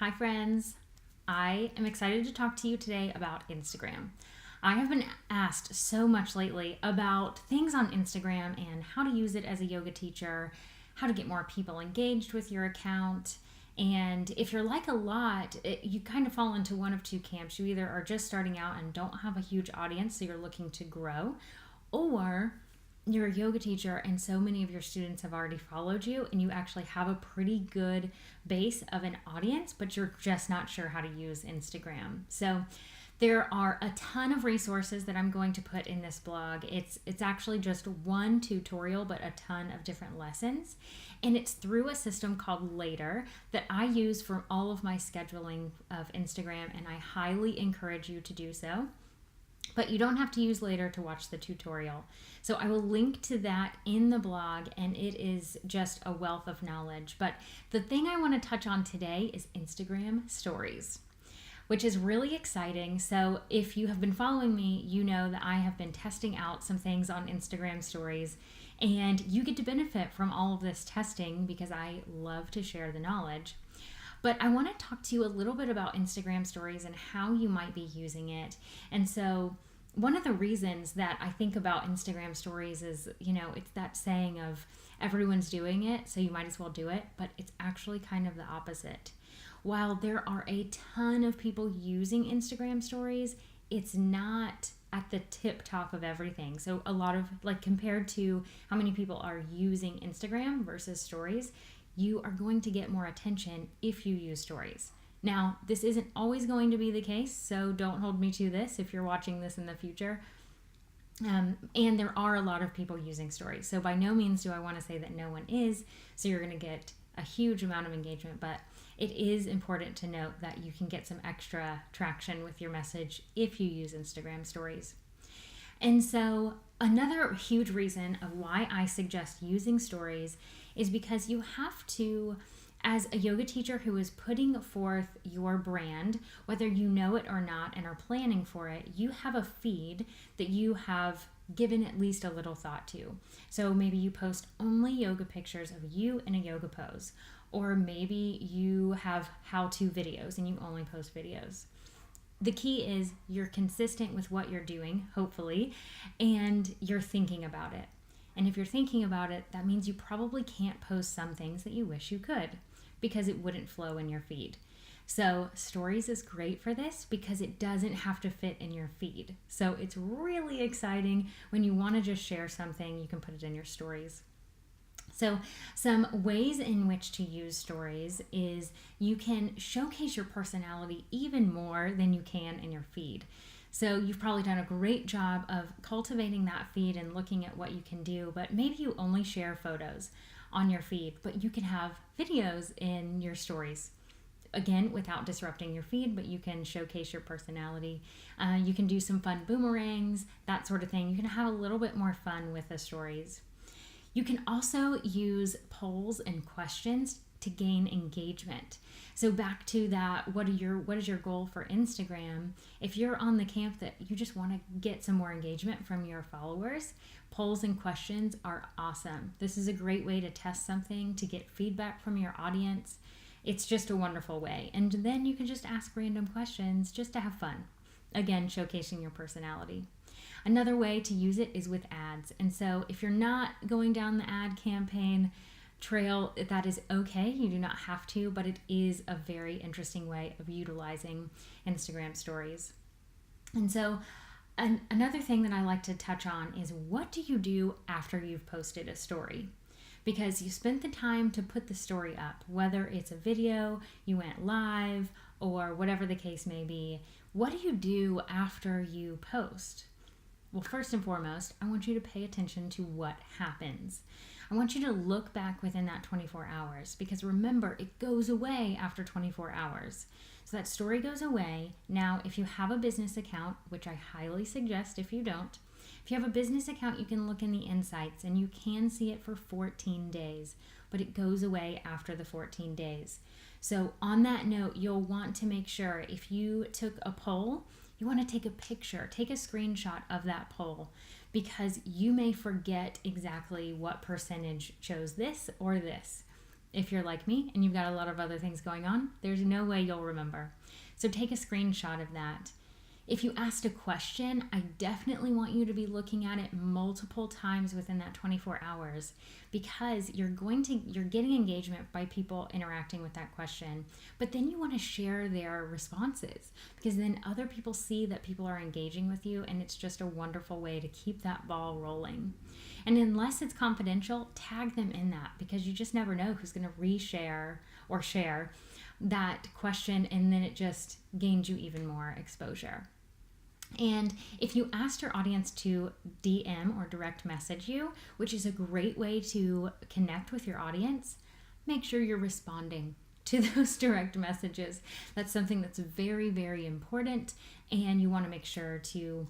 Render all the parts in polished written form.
Hi friends, I am excited to talk to you today about Instagram. I have been asked so much lately about things on Instagram and how to use it as a yoga teacher, how to get more people engaged with your account. And if you're like a lot, you kind of fall into one of two camps. You either are just starting out and don't have a huge audience, so you're looking to grow, or you're a yoga teacher and so many of your students have already followed you and you actually have a pretty good base of an audience, but you're just not sure how to use Instagram. So there are a ton of resources that I'm going to put in this blog. It's actually just one tutorial, but a ton of different lessons. And it's through a system called Later that I use for all of my scheduling of Instagram, and I highly encourage you to do so. But you don't have to use Later to watch the tutorial. So I will link to that in the blog, and it is just a wealth of knowledge. But the thing I want to touch on today is Instagram stories, which is really exciting. So if you have been following me, you know that I have been testing out some things on Instagram stories, and you get to benefit from all of this testing because I love to share the knowledge. But I want to talk to you a little bit about Instagram stories and how you might be using it. And so one of the reasons that I think about Instagram stories is, it's that saying of everyone's doing it, so you might as well do it, but it's actually kind of the opposite. While there are a ton of people using Instagram stories, it's not at the tip top of everything. So a lot of, compared to how many people are using Instagram versus stories, you are going to get more attention if you use stories. Now, this isn't always going to be the case, so don't hold me to this if you're watching this in the future. And there are a lot of people using stories. So by no means do I want to say that no one is, so you're going to get a huge amount of engagement, but it is important to note that you can get some extra traction with your message if you use Instagram stories. And so another huge reason of why I suggest using stories is because you have to, as a yoga teacher who is putting forth your brand, whether you know it or not and are planning for it, you have a feed that you have given at least a little thought to. So maybe you post only yoga pictures of you in a yoga pose, or maybe you have how-to videos and you only post videos. The key is you're consistent with what you're doing, hopefully, and you're thinking about it. And if you're thinking about it, that means you probably can't post some things that you wish you could because it wouldn't flow in your feed. So stories is great for this because it doesn't have to fit in your feed. So it's really exciting when you want to just share something, you can put it in your stories. So some ways in which to use stories is you can showcase your personality even more than you can in your feed. So you've probably done a great job of cultivating that feed and looking at what you can do, but maybe you only share photos on your feed, but you can have videos in your stories. Again, without disrupting your feed, but you can showcase your personality. You can do some fun boomerangs, that sort of thing. You can have a little bit more fun with the stories. You can also use polls and questions to gain engagement. So back to that, what is your goal for Instagram? If you're on the camp that you just want to get some more engagement from your followers, polls and questions are awesome. This is a great way to test something, to get feedback from your audience. It's just a wonderful way. And then you can just ask random questions just to have fun. Again, showcasing your personality. Another way to use it is with ads. And so if you're not going down the ad campaign trail, that is okay. You do not have to, but it is a very interesting way of utilizing Instagram stories. And so another thing that I like to touch on is, what do you do after you've posted a story? Because you spent the time to put the story up, whether it's a video, you went live, or whatever the case may be. What do you do after you post? Well, first and foremost, I want you to pay attention to what happens. I want you to look back within that 24 hours because remember, it goes away after 24 hours. So that story goes away. Now, if you have a business account, which I highly suggest if you don't, if you have a business account, you can look in the insights and you can see it for 14 days, but it goes away after the 14 days. So on that note, you'll want to make sure if you took a poll, you want to take a picture, take a screenshot of that poll, because you may forget exactly what percentage chose this or this. If you're like me and you've got a lot of other things going on, there's no way you'll remember. So take a screenshot of that. If you asked a question, I definitely want you to be looking at it multiple times within that 24 hours, because you're getting engagement by people interacting with that question, but then you want to share their responses, because then other people see that people are engaging with you, and it's just a wonderful way to keep that ball rolling. And unless it's confidential, tag them in that, because you just never know who's going to reshare or share that question, and then it just gains you even more exposure. And if you asked your audience to DM or direct message you, which is a great way to connect with your audience, make sure you're responding to those direct messages. That's something that's very, very important, and you want to make sure to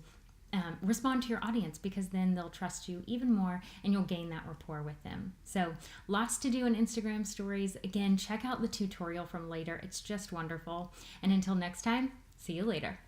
respond to your audience, because then they'll trust you even more and you'll gain that rapport with them. So lots to do in Instagram stories. Again, check out the tutorial from later. It's just wonderful. And until next time, see you later.